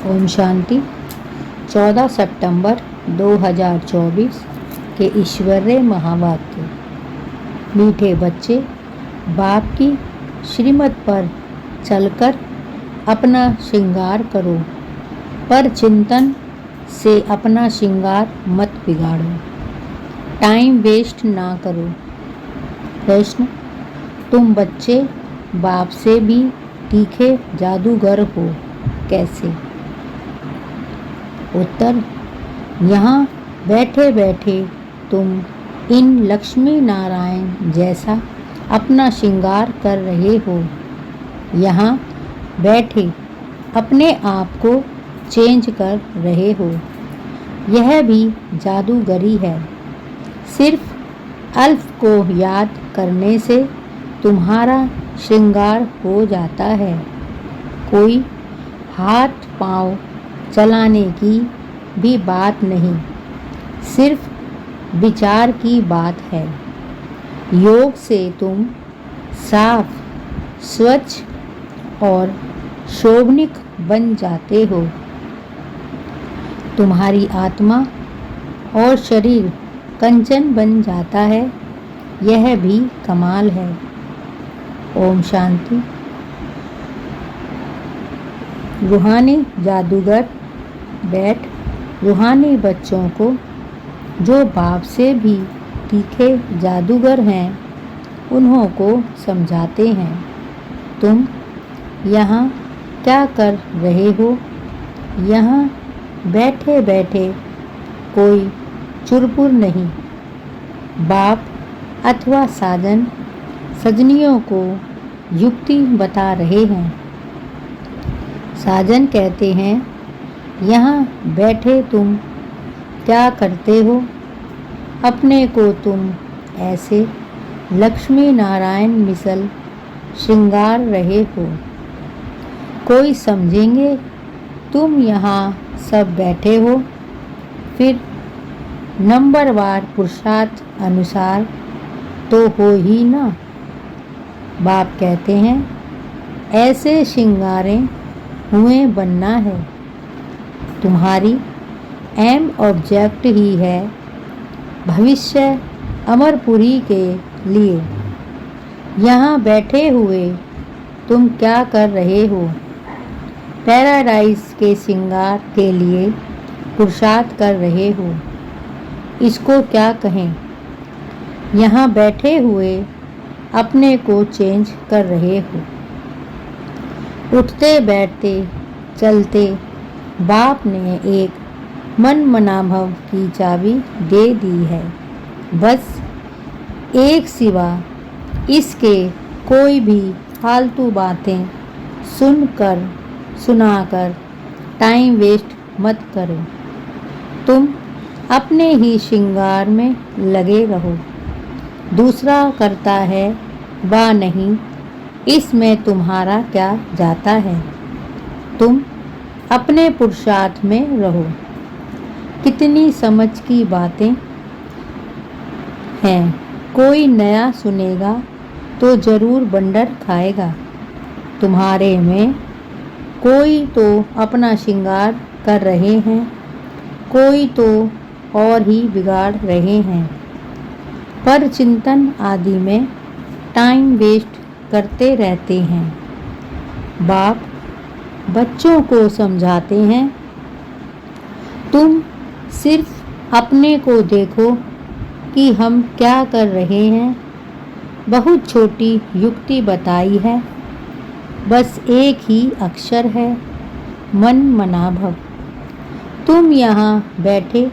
ओम शांति। 14 सितंबर 2024 के ईश्वरीय महावाक्य। मीठे बच्चे, बाप की श्रीमत पर चलकर अपना श्रृंगार करो, पर चिंतन से अपना श्रृंगार मत बिगाड़ो। टाइम वेस्ट ना करो। प्रश्न: तुम बच्चे बाप से भी तीखे जादूगर हो, कैसे? उत्तर: यहाँ बैठे बैठे तुम इन लक्ष्मी नारायण जैसा अपना श्रृंगार कर रहे हो। यहाँ बैठे अपने आप को चेंज कर रहे हो। यह भी जादूगरी है। सिर्फ अल्फ को याद करने से तुम्हारा श्रृंगार हो जाता है। कोई हाथ पांव चलाने की भी बात नहीं, सिर्फ विचार की बात है। योग से तुम साफ, स्वच्छ और शोभनिक बन जाते हो। तुम्हारी आत्मा और शरीर कंचन बन जाता है। यह भी कमाल है। ओम शांति। रूहानी जादूगर बैठ रूहानी बच्चों को, जो बाप से भी तीखे जादूगर हैं, उन्हों को समझाते हैं। तुम यहाँ क्या कर रहे हो? यहाँ बैठे बैठे कोई चुरपुर नहीं। बाप अथवा साजन सजनियों को युक्ति बता रहे हैं। साजन कहते हैं, यहाँ बैठे तुम क्या करते हो? अपने को तुम ऐसे लक्ष्मी नारायण मिसल श्रृंगार रहे हो। कोई समझेंगे तुम यहाँ सब बैठे हो, फिर नंबरवार पुरुषार्थ अनुसार तो हो ही ना। बाप कहते हैं, ऐसे श्रृंगारें हुए बनना है। तुम्हारी एम ऑब्जेक्ट ही है भविष्य अमरपुरी के लिए। यहाँ बैठे हुए तुम क्या कर रहे हो? पैराडाइज के श्रृंगार के लिए पुरुषार्थ कर रहे हो। इसको क्या कहें? यहाँ बैठे हुए अपने को चेंज कर रहे हो। उठते बैठते चलते बाप ने एक मन मनाभव की चाबी दे दी है। बस एक सिवा इसके कोई भी फालतू बातें सुनकर सुनाकर टाइम वेस्ट मत करो। तुम अपने ही श्रृंगार में लगे रहो। दूसरा करता है वा नहीं, इसमें तुम्हारा क्या जाता है? तुम अपने पुरुषार्थ में रहो। कितनी समझ की बातें हैं। कोई नया सुनेगा तो जरूर बंडर खाएगा। तुम्हारे में कोई तो अपना श्रृंगार कर रहे हैं, कोई तो और ही बिगाड़ रहे हैं। पर चिंतन आदि में टाइम वेस्ट करते रहते हैं। बाप बच्चों को समझाते हैं, तुम सिर्फ अपने को देखो कि हम क्या कर रहे हैं। बहुत छोटी युक्ति बताई है। बस एक ही अक्षर है, मन मनाभव। तुम यहाँ बैठे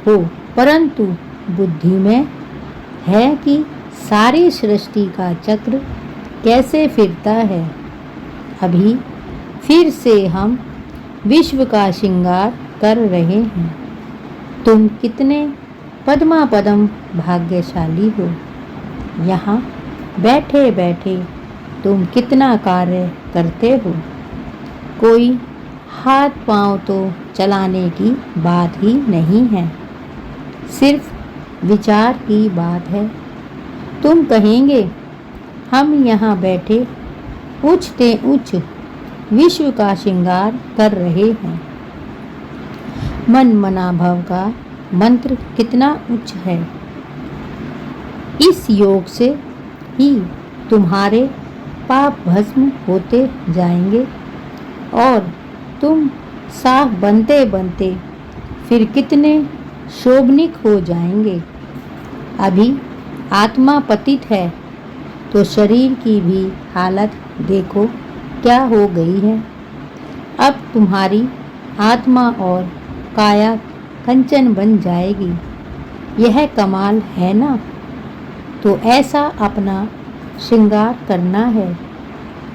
हो, परंतु बुद्धि में है कि सारी सृष्टि का चक्र कैसे फिरता है। अभी फिर से हम विश्व का श्रृंगार कर रहे हैं। तुम कितने पद्मापदम भाग्यशाली हो। यहाँ बैठे बैठे तुम कितना कार्य करते हो। कोई हाथ पांव तो चलाने की बात ही नहीं है, सिर्फ विचार की बात है। तुम कहेंगे, हम यहाँ बैठे उच्चते उच्च विश्व का श्रृंगार कर रहे हैं। मन मना भव का मंत्र कितना उच्च है। इस योग से ही तुम्हारे पाप भस्म होते जाएंगे और तुम साफ बनते बनते फिर कितने शोभनिक हो जाएंगे। अभी आत्मा पतित है तो शरीर की भी हालत देखो क्या हो गई है। अब तुम्हारी आत्मा और काया कंचन बन जाएगी। यह कमाल है ना। तो ऐसा अपना श्रृंगार करना है।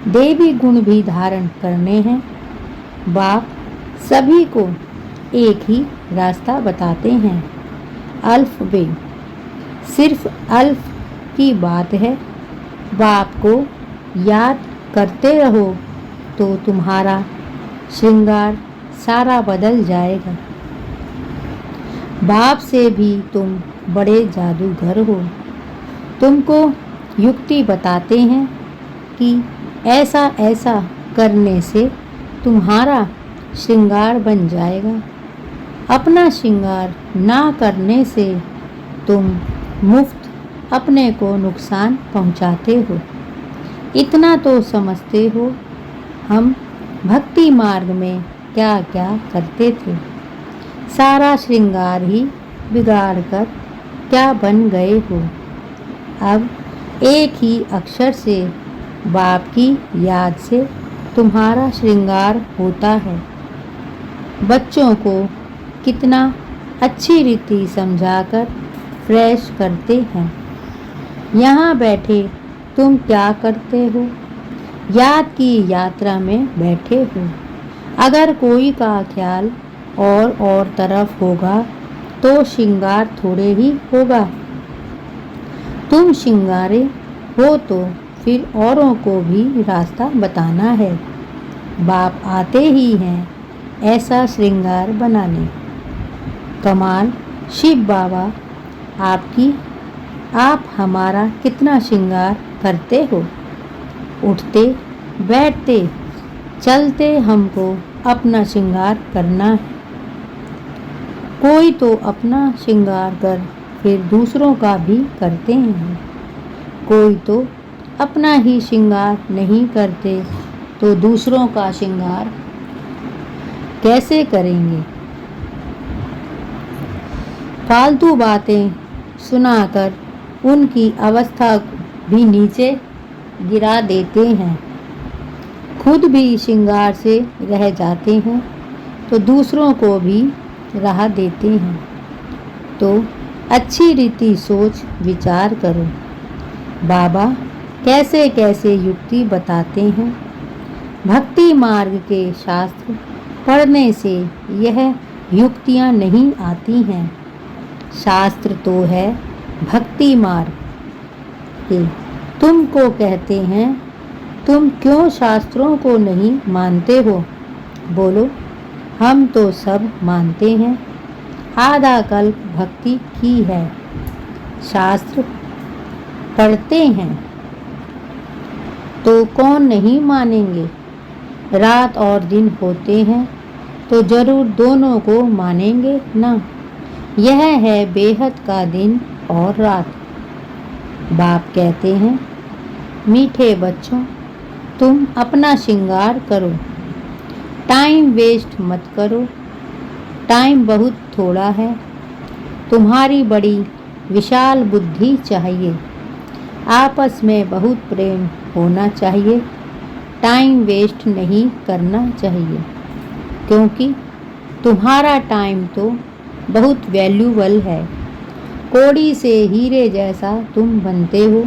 देवी गुण भी धारण करने हैं। बाप सभी को एक ही रास्ता बताते हैं, अल्फ बे। सिर्फ अल्फ की बात है। बाप को याद करते रहो तो तुम्हारा श्रृंगार सारा बदल जाएगा। बाप से भी तुम बड़े जादूगर हो। तुमको युक्ति बताते हैं कि ऐसा ऐसा करने से तुम्हारा श्रृंगार बन जाएगा। अपना श्रृंगार ना करने से तुम मुफ्त अपने को नुकसान पहुंचाते हो। इतना तो समझते हो हम भक्ति मार्ग में क्या क्या करते थे। सारा श्रृंगार ही बिगाड़ कर क्या बन गए हो। अब एक ही अक्षर से बाप की याद से तुम्हारा श्रृंगार होता है। बच्चों को कितना अच्छी रीति समझाकर फ्रेश करते हैं। यहाँ बैठे तुम क्या करते हो? याद की यात्रा में बैठे हो। अगर कोई का ख्याल और तरफ होगा तो श्रृंगार थोड़े ही होगा। तुम श्रृंगारे हो तो फिर औरों को भी रास्ता बताना है। बाप आते ही हैं ऐसा श्रृंगार बनाने। कमाल शिव बाबा आपकी। आप हमारा कितना श्रृंगार करते हो। उठते बैठते चलते हमको अपना श्रृंगार करना है। कोई तो अपना श्रृंगार कर फिर दूसरों का भी करते हैं। कोई तो अपना ही श्रृंगार नहीं करते तो दूसरों का श्रृंगार कैसे करेंगे। फालतू बातें सुनाकर उनकी अवस्था भी नीचे गिरा देते हैं। खुद भी श्रृंगार से रह जाते हैं तो दूसरों को भी राह देते हैं। तो अच्छी रीति सोच विचार करो। बाबा कैसे कैसे युक्ति बताते हैं। भक्ति मार्ग के शास्त्र पढ़ने से यह युक्तियाँ नहीं आती हैं। शास्त्र तो है भक्ति मार्ग के। तुमको कहते हैं तुम क्यों शास्त्रों को नहीं मानते हो। बोलो हम तो सब मानते हैं। आधा कल्प भक्ति की है। शास्त्र पढ़ते हैं तो कौन नहीं मानेंगे। रात और दिन होते हैं तो जरूर दोनों को मानेंगे ना। यह है बेहद का दिन और रात। बाप कहते हैं मीठे बच्चों तुम अपना श्रृंगार करो। टाइम वेस्ट मत करो। टाइम बहुत थोड़ा है। तुम्हारी बड़ी विशाल बुद्धि चाहिए। आपस में बहुत प्रेम होना चाहिए। टाइम वेस्ट नहीं करना चाहिए क्योंकि तुम्हारा टाइम तो बहुत वैल्यूबल है। कौड़ी से हीरे जैसा तुम बनते हो।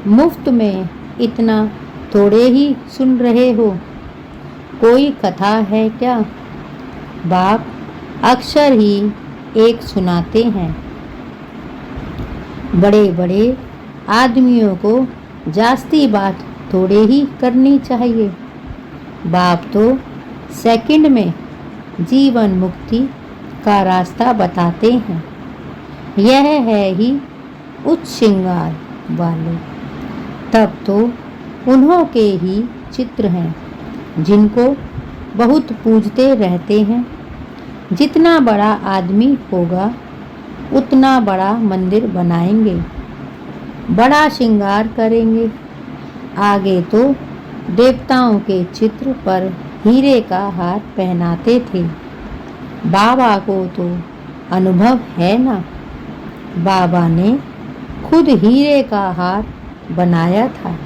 मुफ्त में इतना थोड़े ही सुन रहे हो। कोई कथा है क्या। बाप अक्सर ही एक सुनाते हैं। बड़े बड़े आदमियों को जास्ती बात थोड़े ही करनी चाहिए। बाप तो सेकंड में जीवन मुक्ति का रास्ता बताते हैं। यह है ही उच्च श्रृंगार वाले। तब तो उन्हों के ही चित्र हैं। जिनको बहुत पूजते रहते हैं। जितना बड़ा आदमी होगा उतना बड़ा मंदिर बनाएंगे, बड़ा श्रृंगार करेंगे। आगे तो देवताओं के चित्र पर हीरे का हार पहनाते थे। बाबा को तो अनुभव है ना, बाबा ने खुद हीरे का हार बनाया था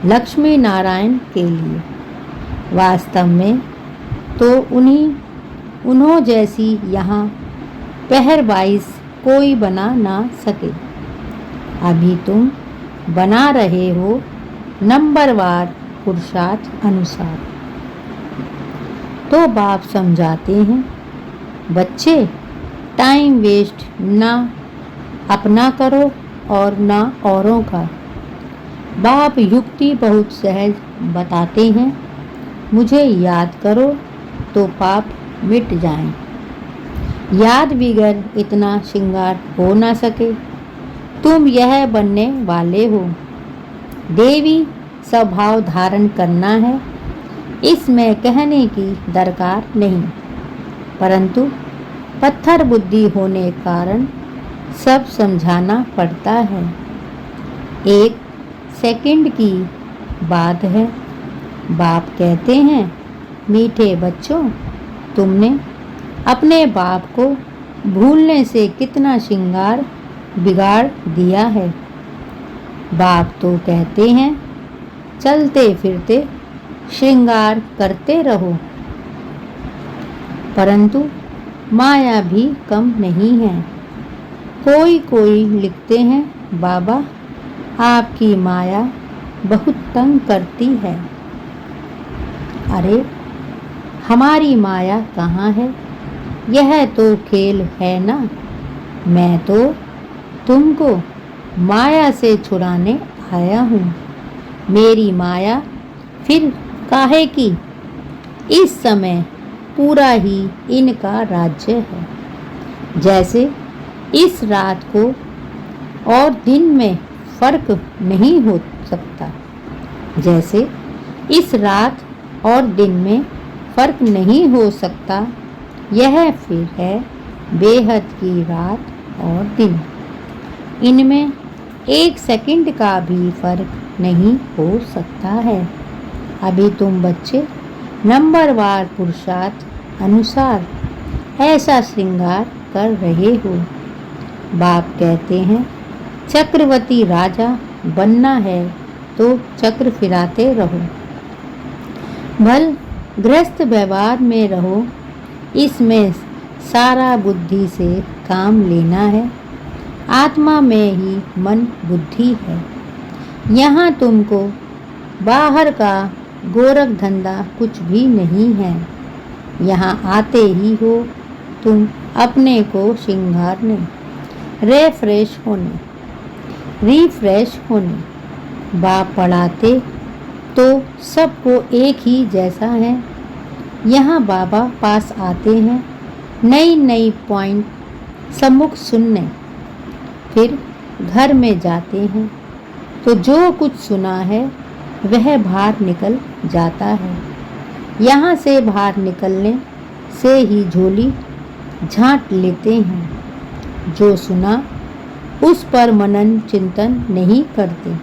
लक्ष्मी नारायण के लिए। वास्तव में तो उन्हों जैसी यहाँ पहरवाइश कोई बना ना सके। अभी तुम बना रहे हो नंबरवार पुरुषार्थ अनुसार। तो बाप समझाते हैं, बच्चे टाइम वेस्ट ना अपना करो और ना औरों का। बाप युक्ति बहुत सहज बताते हैं, मुझे याद करो तो पाप मिट जाएं। याद बिगर इतना श्रृंगार हो ना सके। तुम यह बनने वाले हो, देवी स्वभाव धारण करना है, इसमें कहने की दरकार नहीं। परंतु पत्थर बुद्धि होने कारण सब समझाना पड़ता है। 1 सेकंड की बात है। बाप कहते हैं, मीठे बच्चों, तुमने अपने बाप को भूलने से कितना श्रृंगार बिगाड़ दिया है। बाप तो कहते हैं, चलते फिरते श्रृंगार करते रहो। परंतु माया भी कम नहीं है। कोई लिखते हैं, बाबा आपकी माया बहुत तंग करती है। अरे हमारी माया कहाँ है? यह तो खेल है ना। मैं तो तुमको माया से छुड़ाने आया हूँ। मेरी माया फिर काहे की? इस समय पूरा ही इनका राज्य है। जैसे इस रात को और दिन में फर्क नहीं हो सकता, जैसे इस रात और दिन में फर्क नहीं हो सकता, यह फिर है बेहद की रात और दिन। इनमें 1 सेकंड का भी फर्क नहीं हो सकता है। अभी तुम बच्चे नंबरवार पुरुषार्थ अनुसार ऐसा श्रृंगार कर रहे हो। बाप कहते हैं, चक्रवर्ती राजा बनना है तो चक्र फिराते रहो। भल गृहस्थ व्यवहार में रहो, इसमें सारा बुद्धि से काम लेना है। आत्मा में ही मन बुद्धि है। यहाँ तुमको बाहर का गोरख धंधा कुछ भी नहीं है। यहाँ आते ही हो तुम अपने को श्रृंगारने, रिफ्रेश होने। बाप पढ़ाते तो सबको एक ही जैसा है। यहाँ बाबा पास आते हैं नई पॉइंट सम्मुख सुनने, फिर घर में जाते हैं तो जो कुछ सुना है वह बाहर निकल जाता है। यहाँ से बाहर निकलने से ही झोली झांट लेते हैं। जो सुना उस पर मनन चिंतन नहीं करते।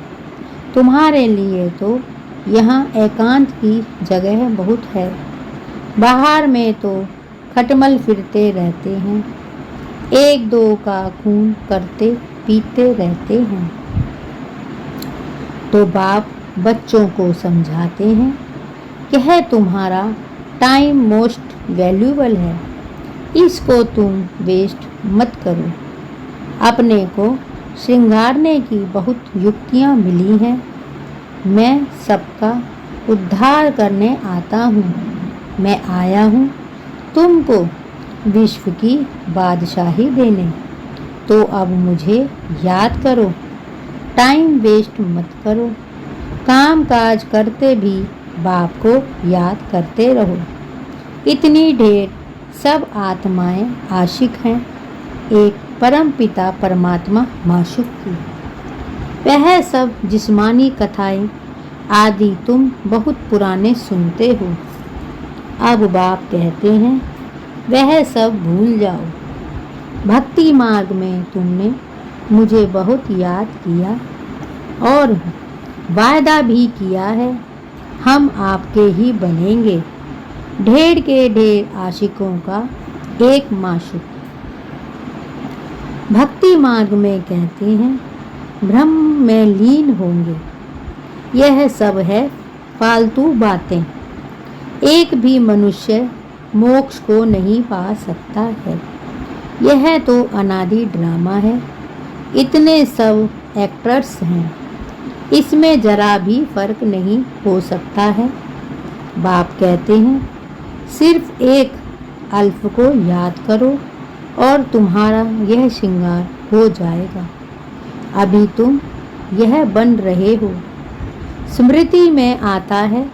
तुम्हारे लिए तो यहाँ एकांत की जगह बहुत है। बाहर में तो खटमल फिरते रहते हैं, 1-2 का खून करते पीते रहते हैं। तो बाप बच्चों को समझाते हैं कि है तुम्हारा टाइम मोस्ट वैल्यूएबल है, इसको तुम वेस्ट मत करो। अपने को श्रृंगारने की बहुत युक्तियाँ मिली हैं। मैं सबका उद्धार करने आता हूँ। मैं आया हूँ तुमको विश्व की बादशाही देने। तो अब मुझे याद करो, टाइम वेस्ट मत करो। काम काज करते भी बाप को याद करते रहो। इतनी ढेर सब आत्माएं आशिक हैं एक परम पिता परमात्मा माशूक की। वह सब जिस्मानी कथाएं आदि तुम बहुत पुराने सुनते हो। अब बाप कहते हैं वह सब भूल जाओ। भक्ति मार्ग में तुमने मुझे बहुत याद किया और वायदा भी किया है हम आपके ही बनेंगे, ढेर के ढेर आशिकों का एक माशूक। भक्ति मार्ग में कहते हैं ब्रह्म में लीन होंगे। यह सब है फालतू बातें। एक भी मनुष्य मोक्ष को नहीं पा सकता है। यह तो अनादि ड्रामा है। इतने सब एक्टर्स हैं, इसमें जरा भी फर्क नहीं हो सकता है। बाप कहते हैं सिर्फ एक अल्फ को याद करो और तुम्हारा यह श्रृंगार हो जाएगा। अभी तुम यह बन रहे हो। स्मृति में आता है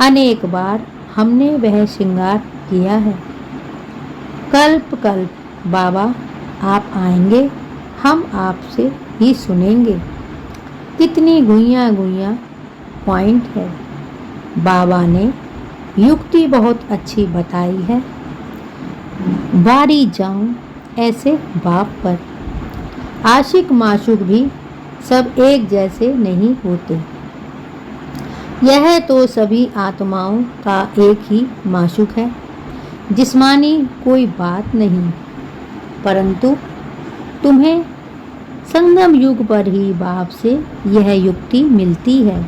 अनेक बार हमने वह श्रृंगार किया है। कल्प कल्प बाबा आप आएंगे, हम आपसे ही सुनेंगे। कितनी गुइयाँ गुइयाँ पॉइंट है। बाबा ने युक्ति बहुत अच्छी बताई है। बारी जाऊं ऐसे बाप पर। आशिक माशूक भी सब एक जैसे नहीं होते। यह तो सभी आत्माओं का एक ही माशूक है। जिस्मानी कोई बात नहीं, परंतु तुम्हें संगम युग पर ही बाप से यह युक्ति मिलती है।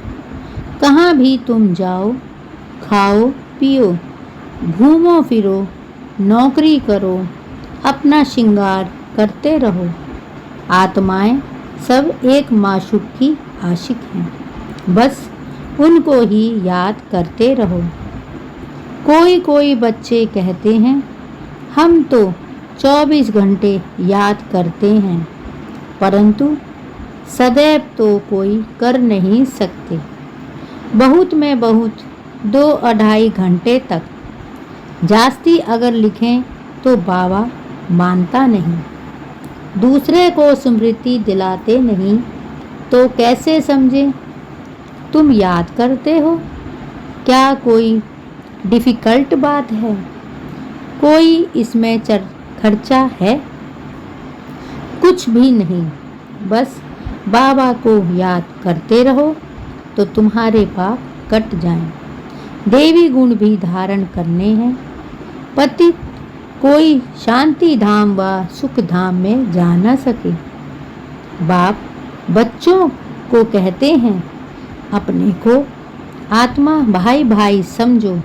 कहाँ भी तुम जाओ, खाओ पियो, घूमो फिरो, नौकरी करो, अपना श्रृंगार करते रहो। आत्माएं सब एक माशूक की आशिक हैं। बस उनको ही याद करते रहो। कोई कोई बच्चे कहते हैं हम तो 24 घंटे याद करते हैं, परंतु सदैव तो कोई कर नहीं सकते। बहुत में बहुत 2-2.5 घंटे तक। जास्ती अगर लिखें तो बाबा मानता नहीं। दूसरे को स्मृति दिलाते नहीं तो कैसे समझें? तुम याद करते हो, क्या कोई डिफ़िकल्ट बात है? कोई इसमें खर्चा है? कुछ भी नहीं। बस बाबा को याद करते रहो तो तुम्हारे पाप कट जाएं। देवी गुण भी धारण करने हैं। पति कोई शांति धाम व सुख धाम में जा न सके। बाप बच्चों को कहते हैं अपने को आत्मा भाई भाई समझो।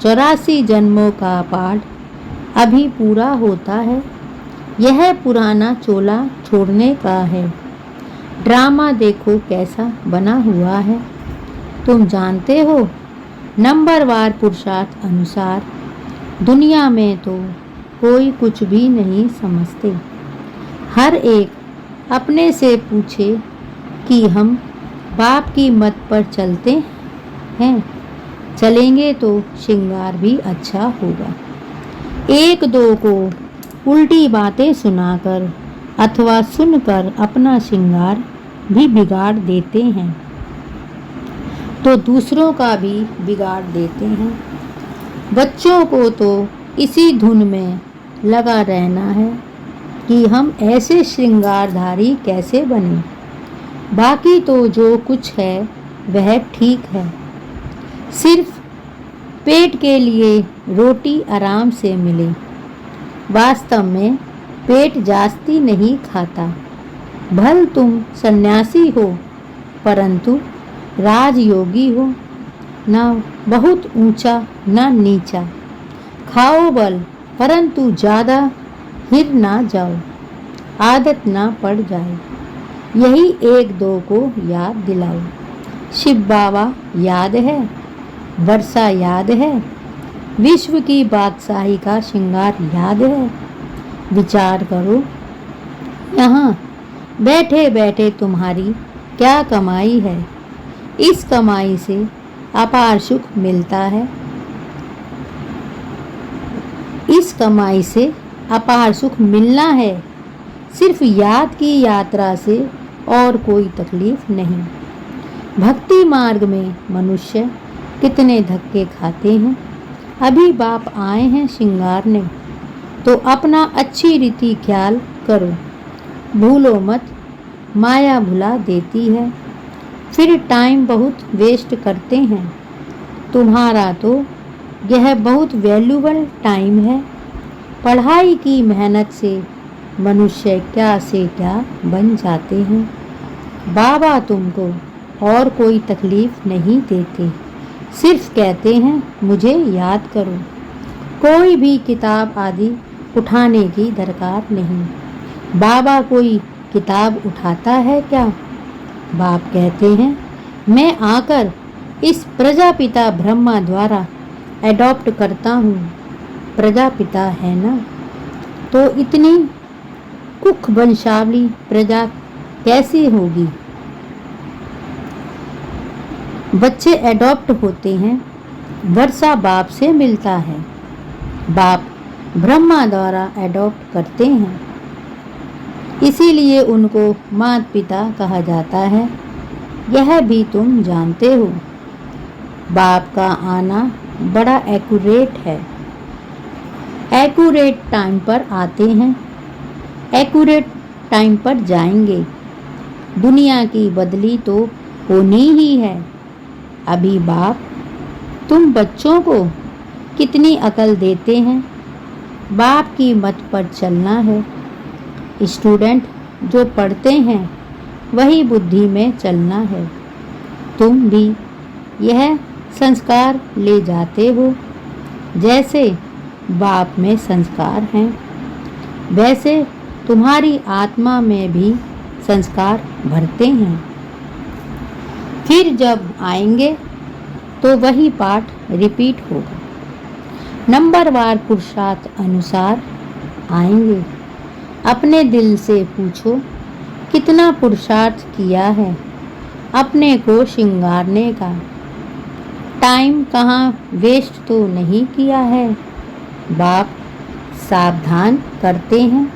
84 जन्मों का पाठ अभी पूरा होता है। यह पुराना चोला छोड़ने का है। ड्रामा देखो कैसा बना हुआ है। तुम जानते हो नंबरवार पुरुषार्थ अनुसार दुनिया में तो कोई कुछ भी नहीं समझते। हर एक अपने से पूछे कि हम बाप की मत पर चलते हैं। चलेंगे तो श्रृंगार भी अच्छा होगा। एक दो को उल्टी बातें सुनाकर अथवा सुनकर अपना श्रृंगार भी बिगाड़ देते हैं तो दूसरों का भी बिगाड़ देते हैं। बच्चों को तो इसी धुन में लगा रहना है कि हम ऐसे श्रृंगारधारी कैसे बने। बाकी तो जो कुछ है वह ठीक है। सिर्फ पेट के लिए रोटी आराम से मिले। वास्तव में पेट जास्ती नहीं खाता। भल तुम सन्यासी हो परंतु राजयोगी हो, न बहुत ऊंचा न नीचा। खाओ बल परंतु ज़्यादा हिर ना जाओ, आदत ना पड़ जाए। यही एक दो को याद दिलाओ। शिव बाबा याद है, वर्षा याद है, विश्व की बादशाही का श्रृंगार याद है। विचार करो यहाँ बैठे बैठे तुम्हारी क्या कमाई है। इस कमाई से अपार सुख मिलता है। इस कमाई से अपार सुख मिलना है। सिर्फ याद की यात्रा से और कोई तकलीफ नहीं। भक्ति मार्ग में मनुष्य कितने धक्के खाते हैं। अभी बाप आए हैं श्रृंगारने, तो अपना अच्छी रीति ख्याल करो। भूलो मत, माया भुला देती है, फिर टाइम बहुत वेस्ट करते हैं। तुम्हारा तो यह बहुत वैल्यूबल टाइम है। पढ़ाई की मेहनत से मनुष्य क्या से क्या बन जाते हैं। बाबा तुमको और कोई तकलीफ नहीं देते, सिर्फ कहते हैं मुझे याद करो। कोई भी किताब आदि उठाने की दरकार नहीं। बाबा कोई किताब उठाता है क्या? बाप कहते हैं मैं आकर इस प्रजापिता ब्रह्मा द्वारा एडॉप्ट करता हूँ। प्रजापिता है ना, तो इतनी कुख वंशावली प्रजा कैसी होगी? बच्चे एडॉप्ट होते हैं, वर्षा बाप से मिलता है। बाप ब्रह्मा द्वारा एडॉप्ट करते हैं, इसीलिए उनको माता पिता कहा जाता है। यह भी तुम जानते हो। बाप का आना बड़ा एक्यूरेट है। एक्यूरेट टाइम पर आते हैं, एक्यूरेट टाइम पर जाएंगे। दुनिया की बदली तो होनी ही है। अभी बाप तुम बच्चों को कितनी अकल देते हैं। बाप की मत पर चलना है। स्टूडेंट जो पढ़ते हैं वही बुद्धि में चलना है। तुम भी यह संस्कार ले जाते हो। जैसे बाप में संस्कार हैं, वैसे तुम्हारी आत्मा में भी संस्कार भरते हैं। फिर जब आएंगे तो वही पाठ रिपीट होगा। नंबरवार पुरुषार्थ अनुसार आएंगे। अपने दिल से पूछो कितना पुरुषार्थ किया है अपने को श्रृंगारने का। टाइम कहाँ वेस्ट तो नहीं किया है। बाप सावधान करते हैं।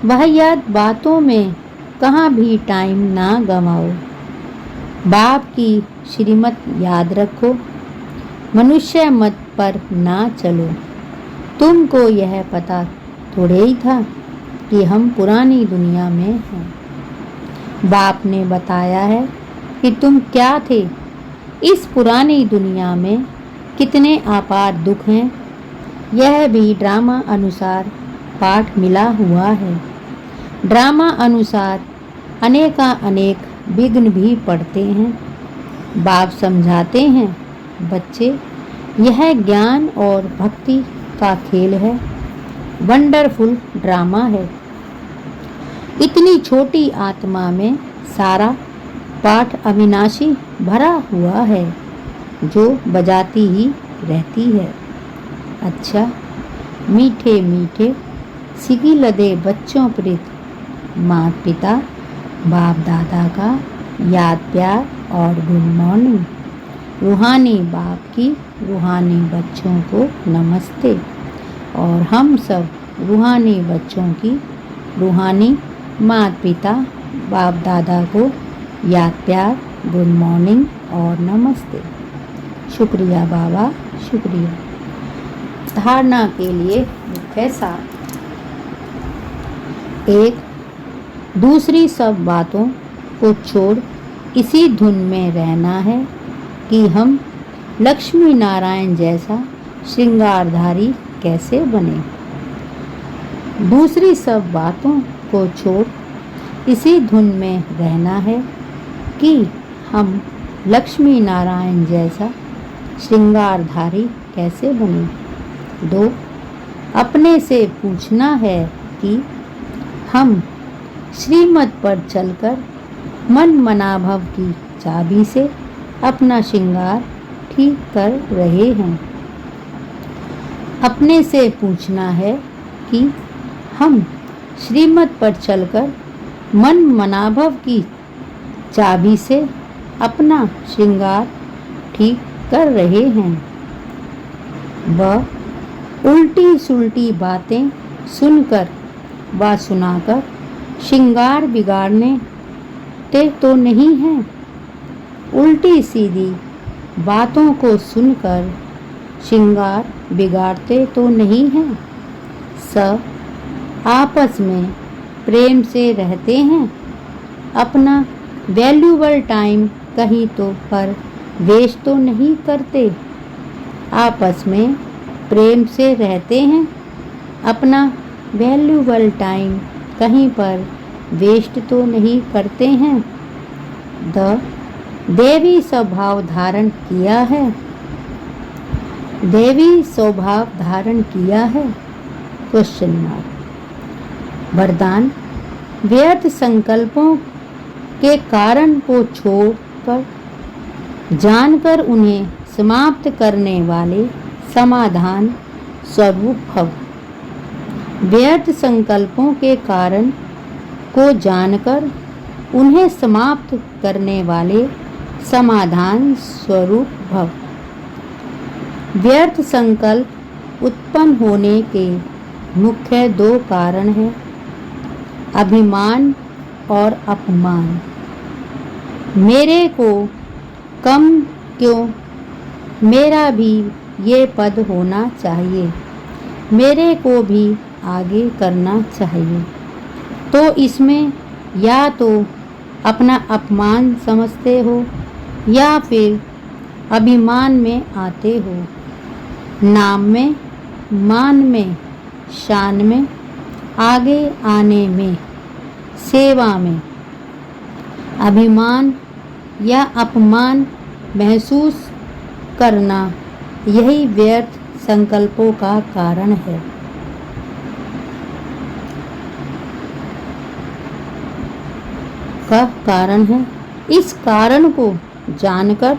वाहियात बातों में कहाँ भी टाइम ना गंवाओ। बाप की श्रीमत याद रखो। मनुष्य मत पर ना चलो। तुमको यह पता थोड़े ही था कि हम पुरानी दुनिया में हैं। बाप ने बताया है कि तुम क्या थे। इस पुरानी दुनिया में कितने अपार दुख हैं, यह भी ड्रामा अनुसार पाठ मिला हुआ है। ड्रामा अनुसार अनेक विघ्न भी पड़ते हैं। बाप समझाते हैं बच्चे, यह ज्ञान और भक्ति का खेल है। वंडरफुल ड्रामा है। इतनी छोटी आत्मा में सारा पाठ अविनाशी भरा हुआ है, जो बजाती ही रहती है। अच्छा, मीठे मीठे सिगी लदे बच्चों प्रीत माता पिता बाप दादा का याद प्यार और गुड मॉर्निंग। रूहानी बाप की रूहानी बच्चों को नमस्ते। और हम सब रूहानी बच्चों की रूहानी माता पिता बाप दादा को याद प्यार गुड मॉर्निंग और नमस्ते। शुक्रिया बाबा, शुक्रिया। धारणा के लिए मुख्य सार। 1. दूसरी सब बातों को छोड़ इसी धुन में रहना है कि हम लक्ष्मी नारायण जैसा श्रृंगारधारी कैसे बने। दूसरी सब बातों को छोड़ इसी धुन में रहना है कि हम लक्ष्मी नारायण जैसा श्रृंगारधारी कैसे बने। 2. अपने से पूछना है कि हम श्रीमत पर चलकर मन मनाभव की चाबी से अपना श्रृंगार ठीक कर रहे हैं। अपने से पूछना है कि हम श्रीमत पर चलकर मन मनाभव की चाबी से अपना श्रृंगार ठीक कर रहे हैं। वह उल्टी सुल्टी बातें सुनकर व सुनाकर श्रृंगार बिगाड़ने ते तो नहीं हैं। उल्टी सीधी बातों को सुनकर श्रृंगार बिगाड़ते तो नहीं हैं। सब आपस में प्रेम से रहते हैं। अपना वैल्यूबल टाइम कहीं तो पर वेस्ट तो नहीं करते। आपस में प्रेम से रहते हैं। अपना वैल्यूबल टाइम कहीं पर वेस्ट तो नहीं करते हैं। देवी स्वभाव धारण किया है। देवी स्वभाव धारण किया है। Question mark. वरदान। व्यर्थ संकल्पों के कारण को छोड़कर जानकर उन्हें समाप्त करने वाले समाधान स्वरूप भव। व्यर्थ संकल्पों के कारण को जानकर उन्हें समाप्त करने वाले समाधान स्वरूप भव। व्यर्थ संकल्प उत्पन्न होने के मुख्य दो कारण हैं, अभिमान और अपमान। मेरे को कम क्यों, मेरा भी ये पद होना चाहिए, मेरे को भी आगे करना चाहिए। तो इसमें या तो अपना अपमान समझते हो या फिर अभिमान में आते हो। नाम में, मान में, शान में, आगे आने में, सेवा में अभिमान या अपमान महसूस करना, यही व्यर्थ संकल्पों का कारण है। इस कारण को जानकर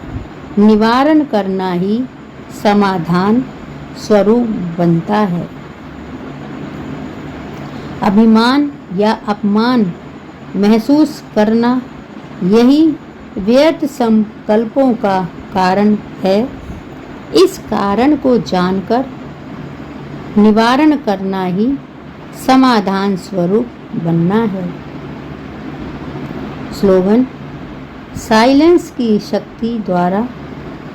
निवारण करना ही समाधान स्वरूप बनता है। अभिमान या अपमान महसूस करना, यही व्यर्थ संकल्पों का कारण है। इस कारण को जानकर निवारण करना ही समाधान स्वरूप बनना है। स्लोगन। साइलेंस की शक्ति द्वारा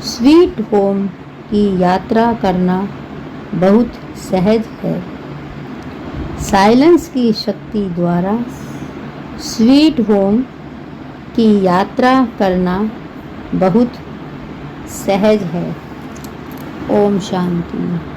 स्वीट होम की यात्रा करना बहुत सहज है। साइलेंस की शक्ति द्वारा स्वीट होम की यात्रा करना बहुत सहज है। ओम शांति।